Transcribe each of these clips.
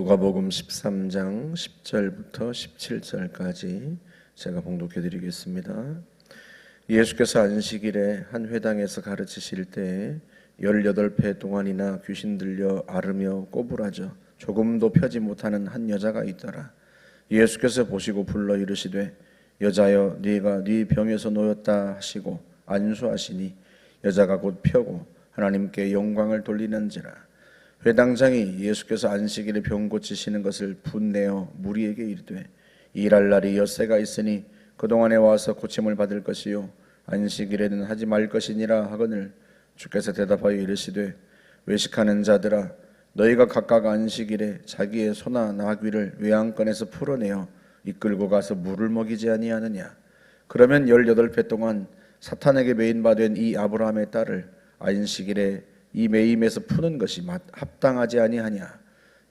누가복음 13장 10절부터 17절까지 제가 봉독해 드리겠습니다. 예수께서 안식일에 한 회당에서 가르치실 때에 18배 동안이나 귀신 들려 앓으며 꼬부라져 조금도 펴지 못하는 한 여자가 있더라. 예수께서 보시고 불러 이르시되 여자여 네가 네 병에서 놓였다 하시고 안수하시니 여자가 곧 펴고 하나님께 영광을 돌리는지라. 회당장이 예수께서 안식일에 병 고치시는 것을 분내어 무리에게 이르되 일할 날이 엿새가 있으니 그동안에 와서 고침을 받을 것이요 안식일에는 하지 말 것이니라 하거늘 주께서 대답하여 이르시되 외식하는 자들아 너희가 각각 안식일에 자기의 소나 나귀를 외양간에서 풀어내어 이끌고 가서 물을 먹이지 아니하느냐. 그러면 18배 동안 사탄에게 매인받은 이 아브라함의 딸을 안식일에 이 매임에서 푸는 것이 합당하지 아니하냐.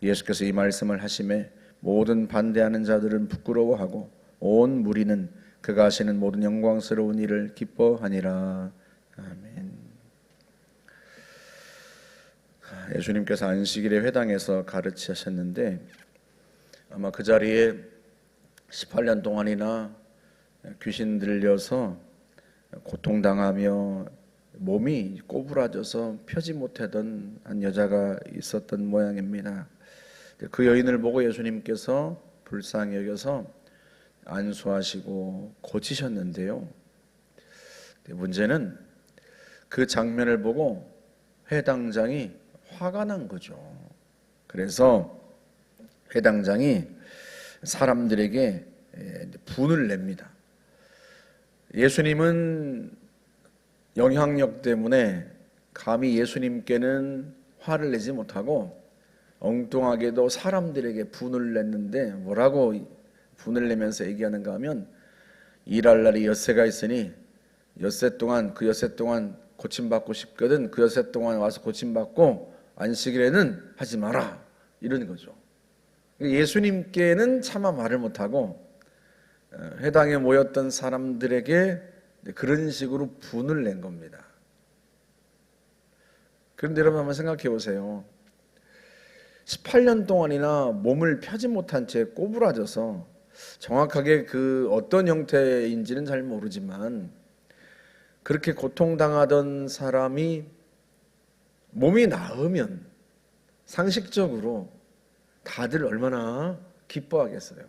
예수께서 이 말씀을 하심에 모든 반대하는 자들은 부끄러워하고 온 무리는 그가 하시는 모든 영광스러운 일을 기뻐하니라. 아멘. 예수님께서 안식일에 회당에서 가르치셨는데 아마 그 자리에 18년 동안이나 귀신 들려서 고통당하며 몸이 꼬부라져서 펴지 못하던 한 여자가 있었던 모양입니다. 그 여인을 보고 예수님께서 불쌍히 여겨서 안수하시고 고치셨는데요. 문제는 그 장면을 보고 회당장이 화가 난 거죠. 그래서 회당장이 사람들에게 분을 냅니다. 예수님은 영향력 때문에 감히 예수님께는 화를 내지 못하고 엉뚱하게도 사람들에게 분을 냈는데 뭐라고 분을 내면서 얘기하는가 하면 일할 날이 엿새가 있으니 엿새 동안 그 엿새 동안 고침받고 싶거든 그 엿새 동안 와서 고침받고 안식일에는 하지 마라 이런 거죠. 예수님께는 차마 말을 못하고 회당에 모였던 사람들에게 그런 식으로 분을 낸 겁니다. 그런데 여러분 한번 생각해 보세요. 18년 동안이나 몸을 펴지 못한 채 꼬부라져서 정확하게 그 어떤 형태인지는 잘 모르지만 그렇게 고통당하던 사람이 몸이 나으면 상식적으로 다들 얼마나 기뻐하겠어요.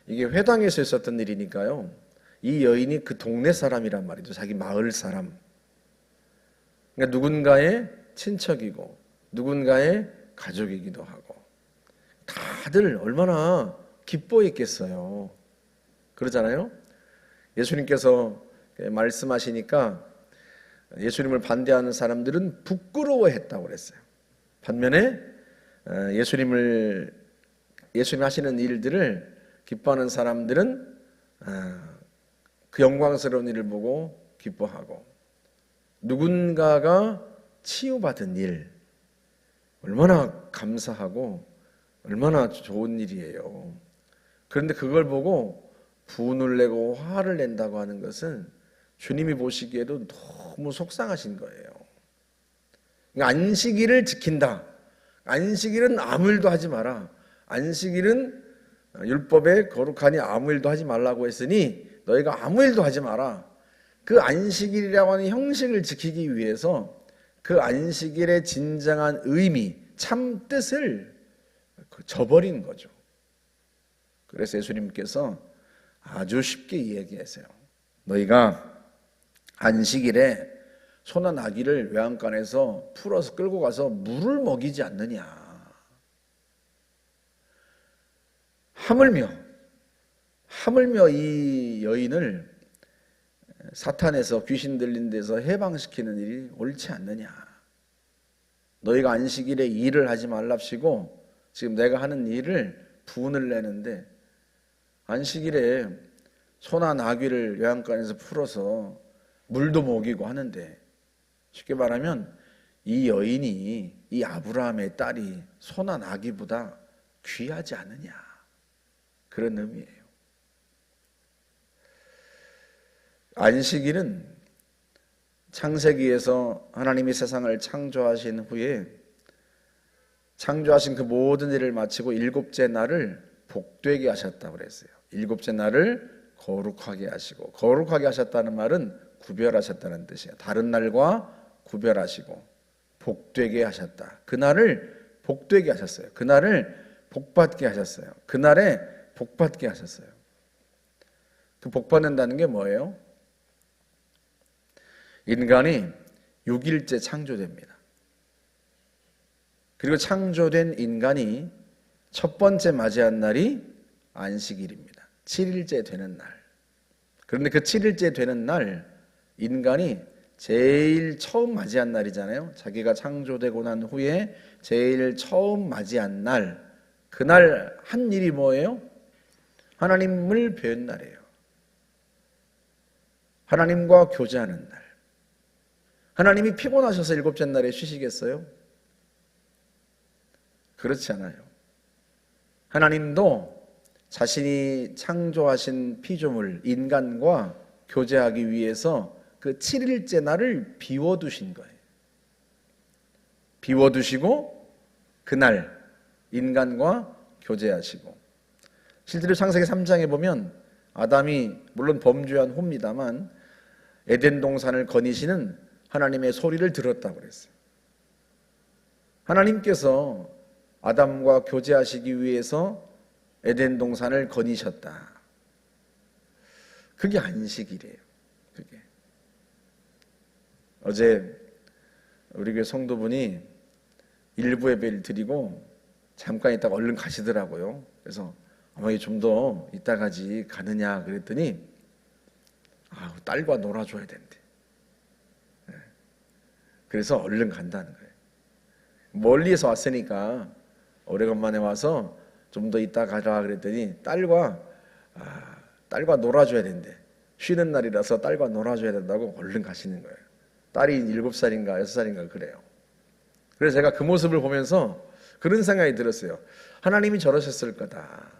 이게 회당에서 있었던 일이니까요. 이 여인이 그 동네 사람이란 말이죠. 자기 마을 사람. 그러니까 누군가의 친척이고 누군가의 가족이기도 하고 다들 얼마나 기뻐했겠어요. 그러잖아요. 예수님께서 말씀하시니까 예수님을 반대하는 사람들은 부끄러워했다고 그랬어요. 반면에 예수님 하시는 일들을 기뻐하는 사람들은 그 영광스러운 일을 보고 기뻐하고 누군가가 치유받은 일 얼마나 감사하고 얼마나 좋은 일이에요. 그런데 그걸 보고 분을 내고 화를 낸다고 하는 것은 주님이 보시기에도 너무 속상하신 거예요. 그러니까 안식일을 지킨다. 안식일은 아무 일도 하지 마라. 안식일은 율법에 거룩하니 아무 일도 하지 말라고 했으니 너희가 아무 일도 하지 마라. 그 안식일이라고 하는 형식을 지키기 위해서 그 안식일의 진정한 의미, 참 뜻을 저버린 거죠. 그래서 예수님께서 아주 쉽게 이야기하세요. 너희가 안식일에 소나 나귀를 외양간에서 풀어서 끌고 가서 물을 먹이지 않느냐. 하물며 이 여인을 사탄에서 귀신 들린 데서 해방시키는 일이 옳지 않느냐. 너희가 안식일에 일을 하지 말랍시고 지금 내가 하는 일을 분을 내는데 안식일에 소나 나귀를 외양간에서 풀어서 물도 먹이고 하는데 쉽게 말하면 이 여인이 이 아브라함의 딸이 소나 나귀보다 귀하지 않느냐. 그런 의미예요. 안식일은 창세기에서 하나님이 세상을 창조하신 후에 창조하신 그 모든 일을 마치고 일곱째 날을 복되게 하셨다고 그랬어요. 일곱째 날을 거룩하게 하시고, 거룩하게 하셨다는 말은 구별하셨다는 뜻이에요. 다른 날과 구별하시고 복되게 하셨다. 그날을 복되게 하셨어요. 그날을 복받게 하셨어요. 그날에 복받게 하셨어요. 그 복받는다는 게 뭐예요? 인간이 6일째 창조됩니다. 그리고 창조된 인간이 첫 번째 맞이한 날이 안식일입니다. 7일째 되는 날. 그런데 그 7일째 되는 날 인간이 제일 처음 맞이한 날이잖아요. 자기가 창조되고 난 후에 제일 처음 맞이한 날, 그날 한 일이 뭐예요? 하나님을 뵈는 날이에요. 하나님과 교제하는 날. 하나님이 피곤하셔서 일곱째 날에 쉬시겠어요? 그렇지 않아요. 하나님도 자신이 창조하신 피조물 인간과 교제하기 위해서 그 7일째 날을 비워두신 거예요. 비워두시고 그날 인간과 교제하시고, 실제로 창세기 3장에 보면 아담이 물론 범죄한 후입니다만 에덴 동산을 거니시는 하나님의 소리를 들었다고 그랬어요. 하나님께서 아담과 교제하시기 위해서 에덴 동산을 거니셨다. 그게 안식일이에요. 그게. 어제 우리 교회 성도분이 일부 예배를 드리고 잠깐 있다가 얼른 가시더라고요. 그래서 어머니 좀 더 이따 가지 가느냐 그랬더니 딸과 놀아줘야 된대. 그래서 얼른 간다는 거예요. 멀리에서 왔으니까 오래간만에 와서 좀 더 이따 가라 그랬더니 딸과 놀아줘야 된대. 쉬는 날이라서 딸과 놀아줘야 된다고 얼른 가시는 거예요. 딸이 7살인가 6살인가 그래요. 그래서 제가 그 모습을 보면서 그런 생각이 들었어요. 하나님이 저러셨을 거다.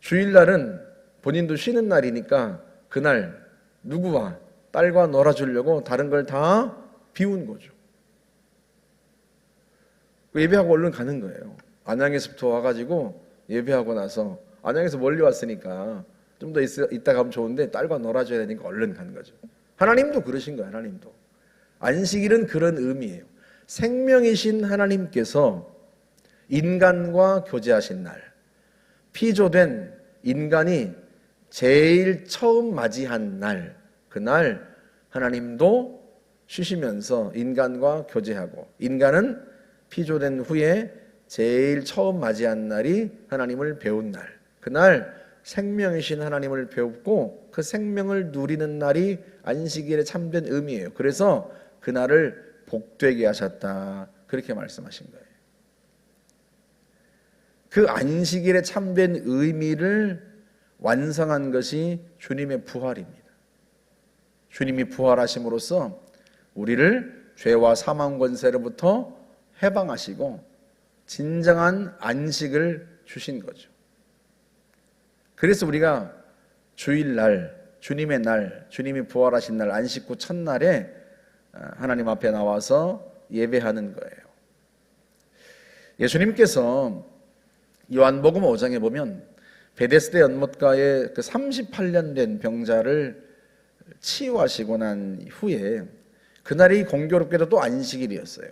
주일날은 본인도 쉬는 날이니까 그날 누구와 딸과 놀아주려고 다른 걸 다 비운 거죠. 예배하고 얼른 가는 거예요. 안양에서부터 와가지고 예배하고 나서 안양에서 멀리 왔으니까 좀 더 이따 가면 좋은데 딸과 놀아줘야 되니까 얼른 가는 거죠. 하나님도 그러신 거예요. 하나님도. 안식일은 그런 의미예요. 생명이신 하나님께서 인간과 교제하신 날, 피조된 인간이 제일 처음 맞이한 날, 그날 하나님도 쉬시면서 인간과 교제하고, 인간은 피조된 후에 제일 처음 맞이한 날이 하나님을 배운 날, 그날 생명이신 하나님을 배웠고 그 생명을 누리는 날이 안식일의 참된 의미예요. 그래서 그날을 복되게 하셨다, 그렇게 말씀하신 거예요. 그 안식일의 참된 의미를 완성한 것이 주님의 부활입니다. 주님이 부활하심으로써 우리를 죄와 사망 권세로부터 해방하시고 진정한 안식을 주신 거죠. 그래서 우리가 주일날, 주님의 날, 주님이 부활하신 날, 안식 후 첫날에 하나님 앞에 나와서 예배하는 거예요. 예수님께서 요한복음 5장에 보면 베데스다 연못가에 그 38년 된 병자를 치유하시고 난 후에 그날이 공교롭게도 또 안식일이었어요.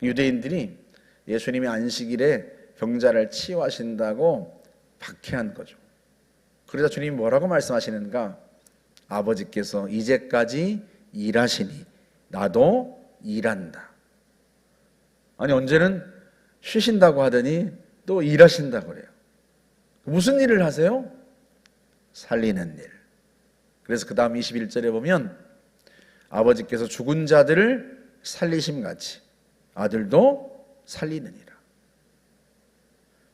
유대인들이 예수님이 안식일에 병자를 치유하신다고 박해한 거죠. 그러자 주님이 뭐라고 말씀하시는가? 아버지께서 이제까지 일하시니 나도 일한다. 아니 언제는 쉬신다고 하더니 또 일하신다고 그래요. 무슨 일을 하세요? 살리는 일. 그래서 그 다음 21절에 보면 아버지께서 죽은 자들을 살리심같이 아들도 살리느니라.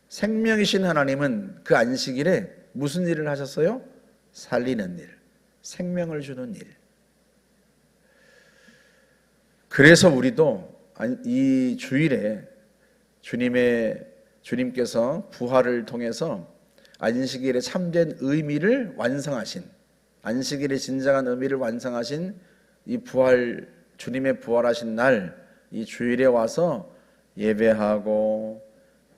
생명이신 하나님은 그 안식일에 무슨 일을 하셨어요? 살리는 일, 생명을 주는 일. 그래서 우리도 이 주일에 주님께서 부활을 통해서 안식일의 참된 의미를 완성하신, 안식일의 진정한 의미를 완성하신 이 부활, 주님의 부활하신 날, 이 주일에 와서 예배하고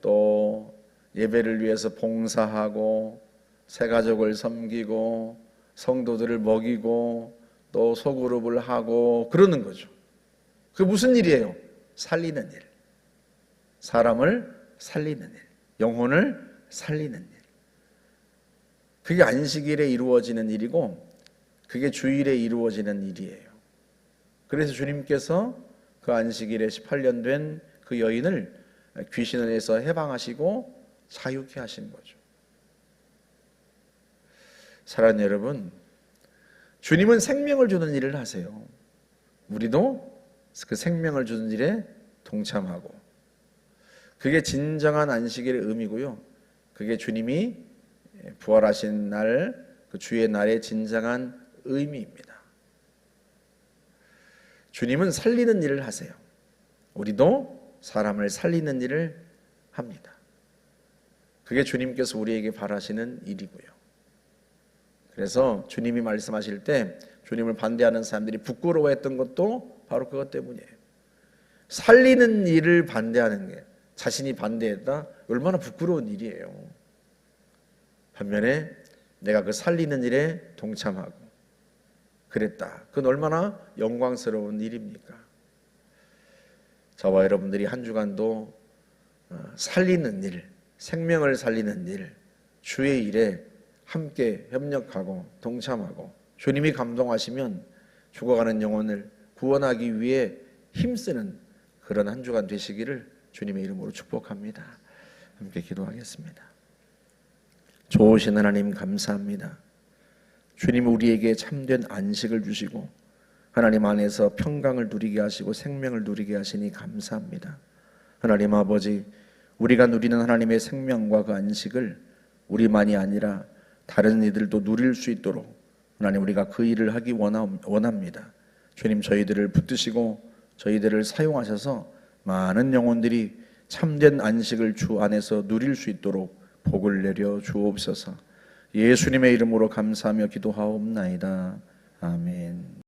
또 예배를 위해서 봉사하고 새가족을 섬기고 성도들을 먹이고 또 소그룹을 하고 그러는 거죠. 그게 무슨 일이에요? 살리는 일. 사람을 살리는 일. 영혼을 살리는 일. 그게 안식일에 이루어지는 일이고 그게 주일에 이루어지는 일이에요. 그래서 주님께서 그 안식일에 18년 된 그 여인을 귀신에서 해방하시고 자유케 하신 거죠. 사랑하는 여러분, 주님은 생명을 주는 일을 하세요. 우리도 그 생명을 주는 일에 동참하고, 그게 진정한 안식일의 의미고요. 그게 주님이 부활하신 날, 그 주의 날의 진정한 의미입니다. 주님은 살리는 일을 하세요. 우리도 사람을 살리는 일을 합니다. 그게 주님께서 우리에게 바라시는 일이고요. 그래서 주님이 말씀하실 때 주님을 반대하는 사람들이 부끄러워했던 것도 바로 그것 때문이에요. 살리는 일을 반대하는 게, 자신이 반대했다? 얼마나 부끄러운 일이에요. 반면에 내가 그 살리는 일에 동참하고 그랬다. 그건 얼마나 영광스러운 일입니까? 저와 여러분들이 한 주간도 살리는 일, 생명을 살리는 일, 주의 일에 함께 협력하고 동참하고 주님이 감동하시면 죽어가는 영혼을 구원하기 위해 힘쓰는 그런 한 주간 되시기를 주님의 이름으로 축복합니다. 함께 기도하겠습니다. 좋으신 하나님 감사합니다. 주님 우리에게 참된 안식을 주시고 하나님 안에서 평강을 누리게 하시고 생명을 누리게 하시니 감사합니다. 하나님 아버지, 우리가 누리는 하나님의 생명과 그 안식을 우리만이 아니라 다른 이들도 누릴 수 있도록 하나님 우리가 그 일을 하기 원합니다. 주님 저희들을 붙드시고 저희들을 사용하셔서 많은 영혼들이 참된 안식을 주 안에서 누릴 수 있도록 복을 내려 주옵소서. 예수님의 이름으로 감사하며 기도하옵나이다. 아멘.